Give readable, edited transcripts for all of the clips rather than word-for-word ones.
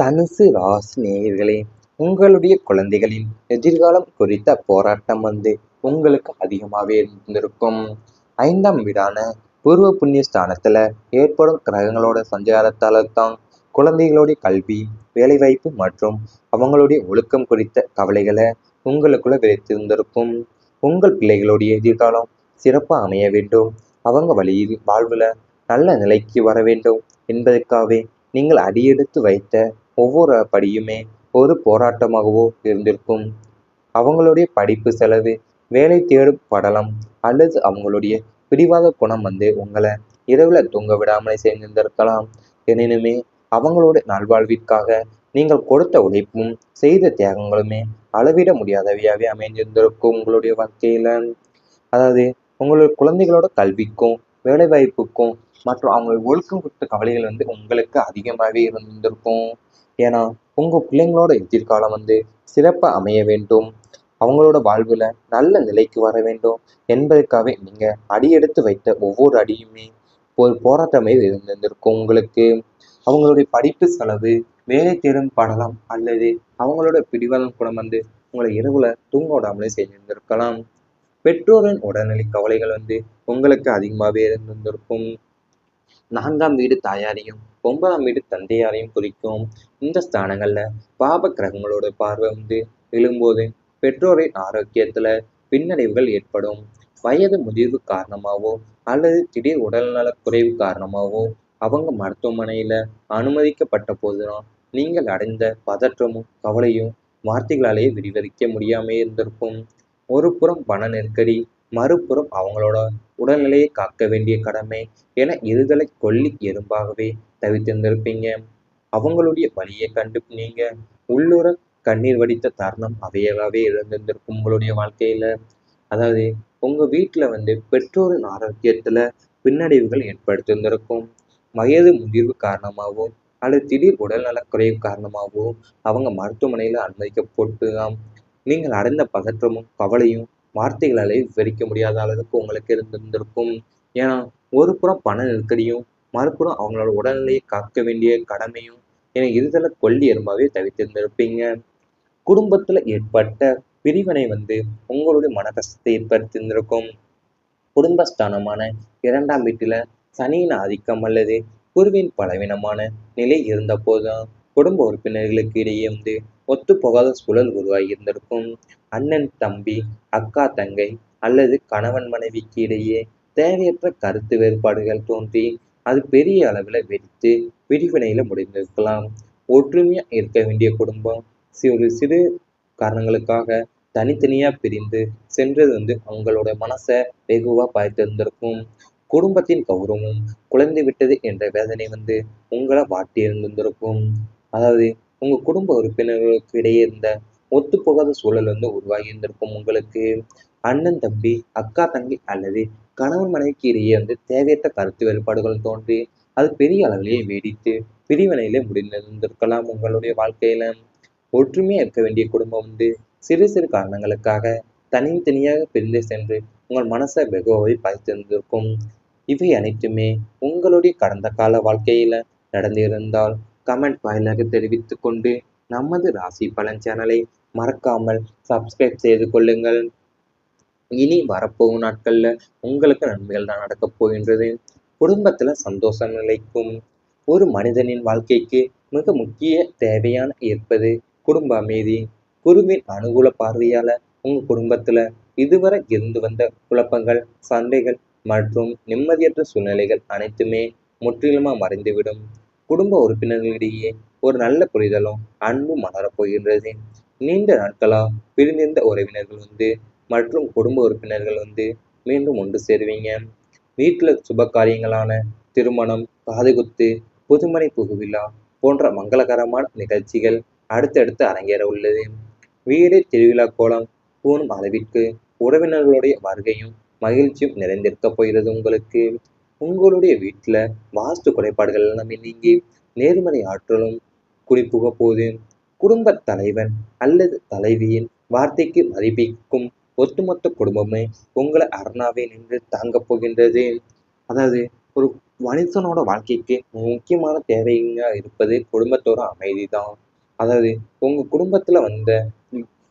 தனுசு ராசி நேயர்களே, உங்களுடைய குழந்தைகளின் எதிர்காலம் குறித்த போராட்டம் உங்களுக்கு அதிகமாகவே இருந்திருக்கும். 5ஆம் வீடான பூர்வ புண்ணிய ஸ்தானத்துல ஏற்படும் கிரகங்களோட சஞ்சாரத்தால தான் குழந்தைகளுடைய கல்வி, வேலைவாய்ப்பு மற்றும் அவங்களுடைய ஒழுக்கம் குறித்த கவலைகளை உங்களுக்குள்ள விதைத்திருந்திருக்கும். உங்கள் பிள்ளைகளுடைய எதிர்காலம் சிறப்பாக அமைய வேண்டும், அவங்க வழியில் வாழ்வுல நல்ல நிலைக்கு வர வேண்டும் என்பதற்காகவே நீங்கள் அடியெடுத்து வைத்த ஒவ்வொரு படியுமே ஒரு போராட்டமாகவோ இருந்திருக்கும். அவங்களுடைய படிப்பு செலவு, வேலை தேடும் படலம் அல்லது அவங்களுடைய பிடிவாத குணம் உங்களை இரவுல தூங்க விடாமலே செய்திருந்திருக்கலாம். எனினுமே அவங்களுடைய நல்வாழ்விற்காக நீங்கள் கொடுத்த உழைப்பும் செய்த தியாகங்களுமே அளவிட முடியாதவையாவே அமைந்திருந்திருக்கும் உங்களுடைய வாழ்க்கையில. அதாவது உங்களுடைய குழந்தைகளோட கல்விக்கும் வேலை வாய்ப்புக்கும் மற்றும் அவங்க ஒழுக்கம் கொடுத்த கவலைகள் உங்களுக்கு அதிகமாகவே இருந்திருக்கும். ஏன்னா உங்க பிள்ளைங்களோட எதிர்காலம் சிறப்பாக அமைய வேண்டும், அவங்களோட வாழ்வுல நல்ல நிலைக்கு வர வேண்டும் என்பதற்காகவே நீங்க அடியெடுத்து வைத்த ஒவ்வொரு அடியுமே ஒரு போராட்டமே இருந்திருக்கும் உங்களுக்கு. அவங்களுடைய படிப்பு செலவு, வேலை தேடும் படலாம் அல்லது அவங்களோட பிடிவாதம் கூட உங்களை இரவுல தூங்க விடாமலே செய்திருந்திருக்கலாம். பெற்றோரின் உடல்நிலை கவலைகள் உங்களுக்கு அதிகமாகவே இருந்திருக்கும். 4ஆம் வீடு தாயாரையும் 9ஆம் வீடு தந்தையாரையும் குறிக்கும். இந்த ஸ்தானங்கள்ல பாப கிரகங்களோட பார்வை விழும்போது பெற்றோரின் ஆரோக்கியத்துல பின்னடைவுகள் ஏற்படும். வயது முதிர்வு காரணமாகவோ அல்லது திடீர் உடல்நல குறைவு காரணமாகவோ அவங்க மருத்துவமனையில அனுமதிக்கப்பட்ட போதுதான் நீங்கள் அடைந்த பதற்றமும் கவலையும் வார்த்தைகளாலேயே விரிவரிக்க முடியாமே இருந்திருக்கும். ஒரு புறம் பண நெருக்கடி, மறுபுறம் அவங்களோட உடல்நிலையை காக்க வேண்டிய கடமை என இருதலை கொல்லி எறும்பாகவே தவித்திருந்திருப்பீங்க. அவங்களுடைய வழியை கண்டு நீங்க உள்ளுர கண்ணீர் வடித்த தருணம் அவையாகவே இருந்திருந்திருக்கும் உங்களுடைய வாழ்க்கையில. அதாவது உங்க வீட்டுல பெற்றோரின் ஆரோக்கியத்துல பின்னடைவுகள் ஏற்படுத்தியிருந்திருக்கும். வயது முதிர்வு காரணமாகவோ அல்லது திடீர் உடல்நல குறைவு காரணமாகவோ அவங்க மருத்துவமனையில அனுமதிக்கப்பட்டுதான் நீங்கள் அடைந்த பதற்றமும் கவலையும் வார்த்தைகளாலே விவரிக்க முடியாத அளவுக்கு உங்களுக்கு இருந்திருந்திருக்கும். ஏன்னா ஒரு புறம் பண நெருக்கடியும் மறுபுறம் அவங்களோட உடல்நிலையை காக்க வேண்டிய கடமையும் என இருதலை கொல்லி எறும்பாவே தவித்திருந்திருப்பீங்க. குடும்பத்துல ஏற்பட்ட பிரிவினை உங்களுடைய மன கஷ்டத்தை ஏற்படுத்தியிருந்திருக்கும். குடும்பஸ்தானமான 2ஆம் வீட்டுல சனியின் ஆதிக்கம் அல்லது குருவின் பலவீனமான நிலை இருந்த போதுதான் குடும்ப உறுப்பினர்களுக்கு இடையே ஒத்து போகாத சூழல் உருவாகி இருந்திருக்கும். அண்ணன் தம்பி, அக்கா தங்கை அல்லது கணவன் மனைவிக்கு இடையே தேவையற்ற கருத்து வேறுபாடுகள் தோன்றி அது பெரிய அளவுல வெடித்து பிரிவினையில முடிந்திருக்கலாம். ஒற்றுமையா இருக்க வேண்டிய குடும்பம் ஒரு சிறு காரணங்களுக்காக தனித்தனியா பிரிந்து சென்றது அவங்களோட மனசை வெகுவா பாய்த்திருந்திருக்கும். குடும்பத்தின் கௌரவமும் குலைந்து விட்டது என்ற வேதனை உங்களை வாட்டி இருந்திருந்திருக்கும். அதாவது உங்க குடும்ப உறுப்பினர்களுக்கு இடையே இருந்த ஒத்துப்போகாத சூழல் உருவாகி இருந்திருக்கும் உங்களுக்கு. அண்ணன் தம்பி, அக்கா தங்கை அல்லது கணவன் மனைவிக்கு இடையே தேவையற்ற கருத்து வேறுபாடுகள் தோன்றி அது பெரிய அளவிலேயே வெடித்து பிரிவினையிலே முடிந்திருந்திருக்கலாம் உங்களுடைய வாழ்க்கையில. ஒற்றுமையா இருக்க வேண்டிய குடும்பம் சிறு சிறு காரணங்களுக்காக தனித்தனியாக பிரிந்து சென்று உங்கள் மனசை வெகுவாய் பாய்த்திருந்திருக்கும். இவை அனைத்துமே உங்களுடைய கடந்த கால வாழ்க்கையில நடந்திருந்தால் கமெண்ட் வாயிலாக தெரிவித்துக் கொண்டு நமது ராசி பலன் சேனலை மறக்காமல் சப்ஸ்கிரைப் செய்து கொள்ளுங்கள். இனி வரப்போகும் நாட்கள்ல உங்களுக்கு நன்மைகள் தான் நடக்கப் போகின்றது. குடும்பத்துல சந்தோஷம் நிலைக்கும். ஒரு மனிதனின் வாழ்க்கைக்கு மிக முக்கிய தேவையான இருப்பது குடும்ப அமைதி. குருவின் அனுகூல பார்வையால உங்க குடும்பத்துல இதுவரை இருந்து வந்த குழப்பங்கள், சண்டைகள் மற்றும் நிம்மதியற்ற சூழ்நிலைகள் அனைத்துமே முற்றிலுமா மறைந்துவிடும். குடும்ப உறுப்பினர்களிடையே ஒரு நல்ல புரிதலும் அன்பும் மலரப் போகின்றது. நீண்ட நாட்களா பிரிந்திருந்த உறவினர்கள் மற்றும் குடும்ப உறுப்பினர்கள் மீண்டும் ஒன்று சேருவீங்க. வீட்டில் சுப காரியங்களான திருமணம், காதுகுத்து, புதுமனை புகுவிழா போன்ற மங்களகரமான நிகழ்ச்சிகள் அடுத்தடுத்து அரங்கேற உள்ளது. வீடு திருவிழா கோலம் பூணும் அளவிற்கு உறவினர்களுடைய வருகையும் மகிழ்ச்சியும் நிறைந்திருக்க போகிறது உங்களுக்கு. உங்களுடைய வீட்டுல வாஸ்து குறைபாடுகள் எல்லாமே நீங்கி நேர்மறை ஆற்றலும் குடிபுக போது குடும்ப தலைவன் அல்லது தலைவியின் வார்த்தைக்கு மதிப்பிக்கும் ஒட்டுமொத்த குடும்பமே உங்களை அரணாவே நின்று தாங்கப் போகின்றது. அதாவது ஒரு மனுஷனோட வாழ்க்கைக்கு முக்கியமான தேவையா இருப்பது குடும்பத்தோட அமைதி தான். அதாவது உங்க குடும்பத்துல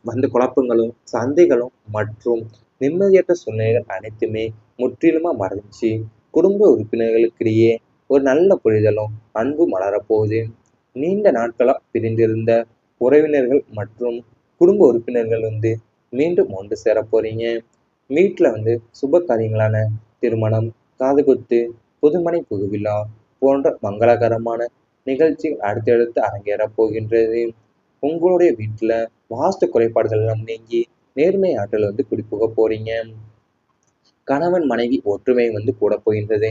வந்த குழப்பங்களும், சண்டைகளும் மற்றும் நிம்மதியற்ற சூழ்நிலைகள் அனைத்துமே முற்றிலுமா மறைஞ்சு, குடும்ப உறுப்பினர்களுக்கிடையே ஒரு நல்ல புரிதலும், அன்பும் மலரப்போகுது. நீண்ட நாட்களா பிரிந்திருந்த உறவினர்கள் மற்றும் குடும்ப உறுப்பினர்கள் மீண்டும் ஒன்று சேரப் போறீங்க. வீட்ல சுப காரியங்களான திருமணம், காதுகுத்து, புதுமனை புகுவிழா போன்ற மங்களகரமான நிகழ்ச்சிகள் அடுத்தடுத்து அரங்கேறப் போகின்றது. உங்களுடைய வீட்டுல வாஸ்து குறைபாடுகள் எல்லாம் நீங்கி நேர்மை ஆற்றல் குடிபுகப் போறீங்க. கணவன் மனைவி ஒற்றுமை கூட போகின்றது.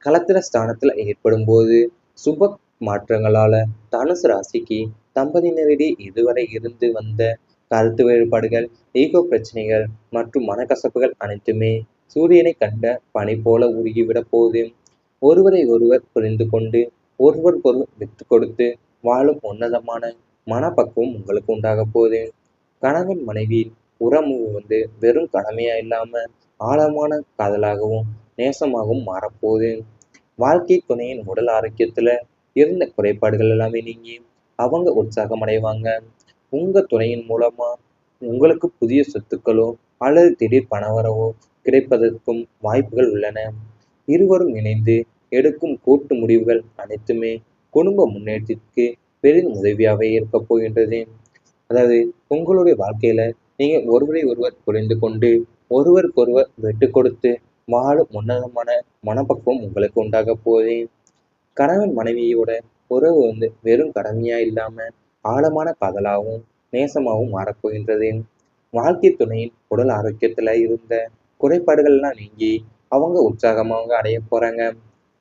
களத்திர ஸ்தானத்துல ஏற்படும் போது சுப மாற்றங்களால தனுசு ராசிக்கு தம்பதியினரிடையே இதுவரை இருந்து வந்த கருத்து வேறுபாடுகள், ஈகோ பிரச்சனைகள் மற்றும் மனக்கசப்புகள் அனைத்துமே சூரியனை கண்ட பனி போல உருகிவிட போகுது. ஒருவரை ஒருவர் புரிந்து கொண்டு ஒருவருக்கொருவர் விட்டு கொடுத்து வாழும் உன்னதமான மனப்பக்குவம் உங்களுக்கு உண்டாக போகுது. கணவன் மனைவியின் உறவு வெறும் கடமையா இல்லாம ஆழமான காதலாகவும் நேசமாகவும் மாறப்போகுது. வாழ்க்கை துணையின் உடல் ஆரோக்கியத்துல இருந்த குறைபாடுகள் எல்லாமே நீங்கி அவங்க உற்சாகம் அடைவாங்க. உங்க துணையின் மூலமா உங்களுக்கு புதிய சொத்துக்களோ அல்லது திடீர் பணவரவோ கிடைப்பதற்கும் வாய்ப்புகள் உள்ளன. இருவரும் இணைந்து எடுக்கும் கூட்டு முடிவுகள் அனைத்துமே குடும்ப முன்னேற்றத்திற்கு பெரிதும் உதவியாகவே இருக்க போகின்றது. அதாவது உங்களுடைய வாழ்க்கையில நீங்க ஒருவரை ஒருவர் புரிந்து கொண்டு ஒருவருக்கொருவர் விட்டு கொடுத்து வாழும் உன்னதமான மனப்பக்குவம் உங்களுக்கு உண்டாக போகுது. கணவன் மனைவியோட உறவு வெறும் கடமையா இல்லாம ஆழமான காதலாகவும் நேசமாகவும் மாறப்போகின்றது. வாழ்க்கை துணையின் உடல் ஆரோக்கியத்துல இருந்த குறைபாடுகள்லாம் நீங்கி அவங்க உற்சாகமாக அடைய போறாங்க.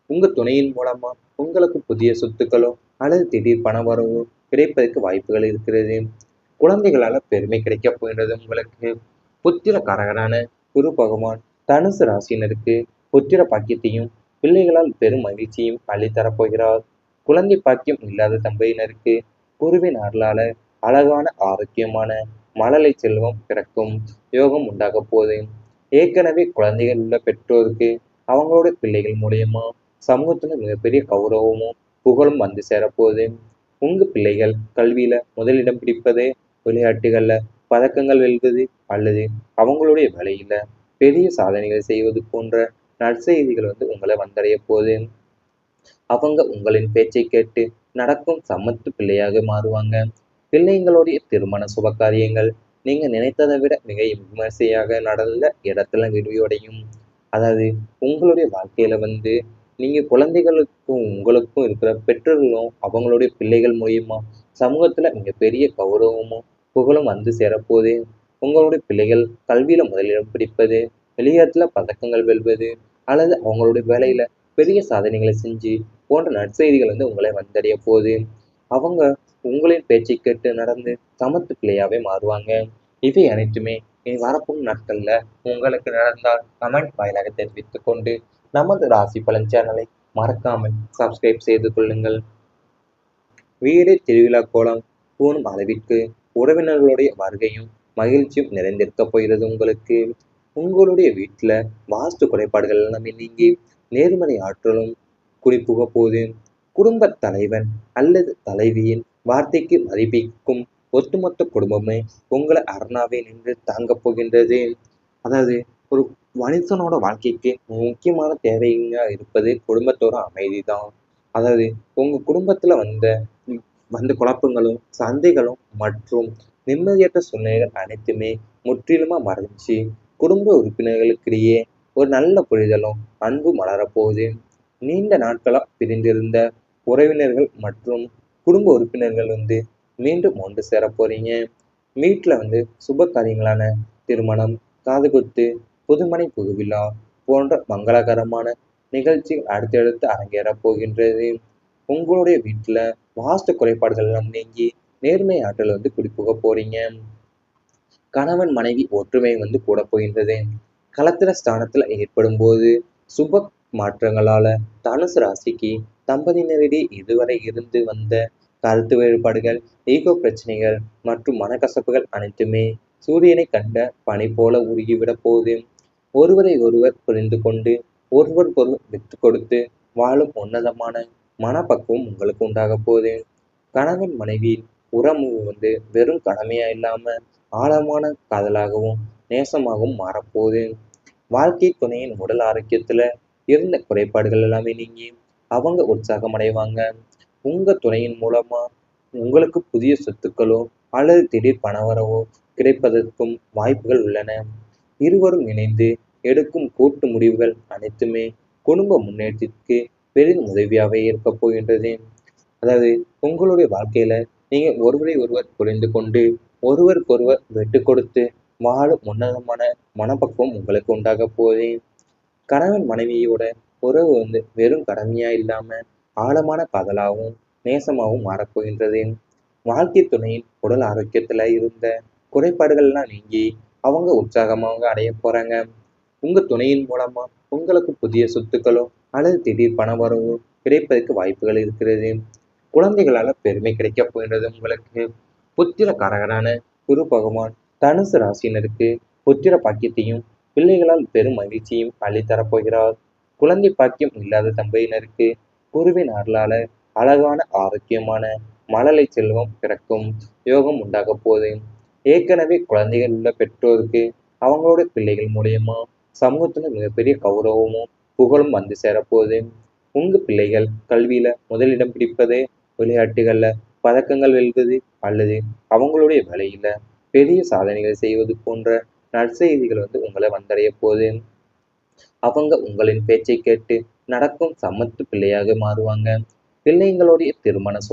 உங்க துணையின் மூலமா உங்களுக்கு புதிய சொத்துக்களோ அல்லது திடீர் பண வரவோ கிடைப்பதற்கு வாய்ப்புகள் இருக்கிறது. குழந்தைகளால பெருமை கிடைக்கப் போகின்றது உங்களுக்கு. புத்திர காரகனான குரு பகவான் தனுசு ராசியினருக்கு புத்திர பாக்கியத்தையும் பிள்ளைகளால் பெரும் மகிழ்ச்சியும் அள்ளித்தரப்போகிறார். குழந்தை பாக்கியம் இல்லாத தம்பதியினருக்கு குருவின் அருளால அழகான ஆரோக்கியமான மழலை செல்வம் பிறக்கும் யோகம் உண்டாக போகுது. ஏற்கனவே குழந்தைகள் உள்ள பெற்றோருக்கு அவங்களோட பிள்ளைகள் மூலியமா சமூகத்துல மிகப்பெரிய கௌரவமும் புகழும் சேரப்போகுது. உங்க பிள்ளைகள் கல்வியில முதலிடம் பிடிப்பது, விளையாட்டுகள்ல பதக்கங்கள் வெல்வது அல்லது அவங்களுடைய வேலையில பெரிய சாதனைகள் செய்வது போன்ற நற்செய்திகள் உங்களை வந்தடைய போகுது. அவங்க உங்களின் பேச்சை கேட்டு நடக்கும் சமத்து பிள்ளையாக மாறுவாங்க. பிள்ளைங்களுடைய திருமண சுப காரியங்கள் நீங்க நினைத்ததை விட மிக விமர்சையாக நடந்த இடத்துல விரிவடையும். அதாவது உங்களுடைய வாழ்க்கையில நீங்க குழந்தைகளுக்கும் உங்களுக்கும் இருக்கிற பெற்றோர்களும் அவங்களுடைய பிள்ளைகள் மூலியமா சமூகத்துல மிக பெரிய கௌரவமும் புகழும் சேரப்போகுது. உங்களுடைய பிள்ளைகள் கல்வியில முதலிடம் பிடிப்பது, விளையாட்டுல பதக்கங்கள் வெல்வது அல்லது அவங்களுடைய வேலையில பெரிய சாதனைகளை செஞ்சு போன்ற நற்செய்திகள் உங்களை வந்தடைய போகுது. அவங்க உங்களின் பேச்சை கேட்டு நடந்து சமத்து பிள்ளையாவே மாறுவாங்க. இவை அனைத்துமே இனி வரப்போகும் நாட்கள்ல உங்களுக்கு நடந்தால் கமெண்ட் வாயிலாக தெரிவித்துக் கொண்டு நமது ராசி பலன் சேனலை மறக்காமல் சப்ஸ்கிரைப் செய்து கொள்ளுங்கள். வீடு திருவிழா கோலம் பூணும் அளவிற்கு உறவினர்களுடைய வருகையும் மகிழ்ச்சியும் நிறைந்திருக்க போகிறது உங்களுக்கு. உங்களுடைய வீட்டுல வாஸ்து குறைபாடுகள் எல்லாமே நீங்கி நேர்மறை ஆற்றலும் குடிபுக போது குடும்ப தலைவன் அல்லது தலைவியின் வார்த்தைக்கு மதிப்பிக்கும் ஒட்டுமொத்த குடும்பமே உங்களை அரணாவே நின்று தாங்கப் போகின்றது. அதாவது ஒரு மனுஷனோட வாழ்க்கைக்கு முக்கியமான தேவையா இருப்பது குடும்பத்தோட அமைதி தான். அதாவது உங்க குடும்பத்துல வந்த குழப்பங்களும், சண்டைகளும் மற்றும் நிம்மதியற்ற சூழ்நிலைகள் அனைத்துமே முற்றிலுமா மறைஞ்சு குடும்ப உறுப்பினர்களுக்கிடையே ஒரு நல்ல புரிதலும் அன்பும் மலரப்போகுது. நீண்ட நாட்களா பிரிந்திருந்த உறவினர்கள் மற்றும் குடும்ப உறுப்பினர்கள் மீண்டும் ஒன்று சேர போறீங்க. வீட்டுல சுப காரியங்களான திருமணம், காதுகுத்து, புதுமனை புகுவிழா போன்ற மங்களகரமான நிகழ்ச்சிகள் அடுத்தடுத்து அரங்கேறப் போகின்றது. உங்களுடைய வீட்டுல வாஸ்து குறைபாடுகள் எல்லாம் நீங்கி நேர்மை ஆற்றல் குடிபுக போறீங்க. கணவன் மனைவி ஒற்றுமை கூட போகின்றது. களத்திர ஸ்தானத்துல ஏற்படும் போது சுப மாற்றங்களால தனுசு ராசிக்கு தம்பதியினரிடையே இதுவரை இருந்து வந்த கருத்து வேறுபாடுகள், ஈகோ பிரச்சனைகள் மற்றும் மனக்கசப்புகள் அனைத்துமே சூரியனை கண்ட பனி போல உருகிவிட போகுது. ஒருவரை ஒருவர் புரிந்து கொண்டு ஒருவருக்கொருவர் விட்டு கொடுத்து வாழும் உன்னதமான மனப்பக்குவம் உங்களுக்கு உண்டாக போகுது. கணவன் மனைவியின் உறவு வெறும் கடமையா இல்லாம ஆழமான காதலாகவும் நேசமாகவும் மாறப்போகுது. வாழ்க்கை துணையின் உடல் ஆரோக்கியத்துல இருந்த குறைபாடுகள் எல்லாமே நீங்கி அவங்க உற்சாகம் அடைவாங்க. உங்க துணையின் மூலமா உங்களுக்கு புதிய சொத்துக்களோ அல்லது திடீர் பணவரவோ கிடைப்பதற்கும் வாய்ப்புகள் உள்ளன. இருவரும் இணைந்து எடுக்கும் கூட்டு முடிவுகள் அனைத்துமே குடும்ப முன்னேற்றத்திற்கு பெரிதும் உதவியாகவே இருக்க போகின்றது. அதாவது உங்களுடைய வாழ்க்கையில நீங்க ஒருவரை ஒருவர் புரிந்து கொண்டு ஒருவருக்கொருவர் விட்டு கொடுத்து வாழும் உன்னதமான மனப்பக்குவம் உங்களுக்கு உண்டாக போகுது. கணவன் மனைவியோட உறவு வெறும் கடமையா இல்லாம ஆழமான காதலாகவும் நேசமாகவும் மாறப்போகின்றது. வாழ்க்கை துணையின் உடல் ஆரோக்கியத்துல இருந்த குறைபாடுகள்லாம் நீங்கி அவங்க உற்சாகமாக அடைய போறாங்க. உங்க துணையின் மூலமா உங்களுக்கு புதிய சொத்துக்களோ அல்லது திடீர் பண வரவோ கிடைப்பதற்கு வாய்ப்புகள் இருக்கிறது. குழந்தைகளால பெருமை கிடைக்கப் போகின்றது உங்களுக்கு. புத்திர காரகரான குரு பகவான் தனுசு ராசியினருக்கு புத்திர பாக்கியத்தையும் பிள்ளைகளால் பெரும் மகிழ்ச்சியும் அள்ளித்தரப்போகிறார். குழந்தை பாக்கியம் இல்லாத தம்பதியினருக்கு குருவின் அருளால அழகான ஆரோக்கியமான மழலை செல்வம் பிறக்கும் யோகம் உண்டாக போகுது. ஏற்கனவே குழந்தைகள் உள்ள பெற்றோருக்கு அவங்களோட பிள்ளைகள் மூலியமா சமூகத்துல மிகப்பெரிய கௌரவமும் புகழும் வந்து சேரப்போகுது. உங்க பிள்ளைகள் கல்வியில முதலிடம் பிடிப்பது, விளையாட்டுகள்ல பதக்கங்கள் வெல்வது அல்லது அவங்களுடைய வேலையில பெரிய சாதனைகள் செய்வது போன்ற நற்செய்திகள் உங்களை வந்தடைய போகுது. அவங்க உங்களின் பேச்சை கேட்டு நடக்கும் சமத்து பிள்ளையாக மாறுவாங்க. பிள்ளைங்களுடைய திருமண சுப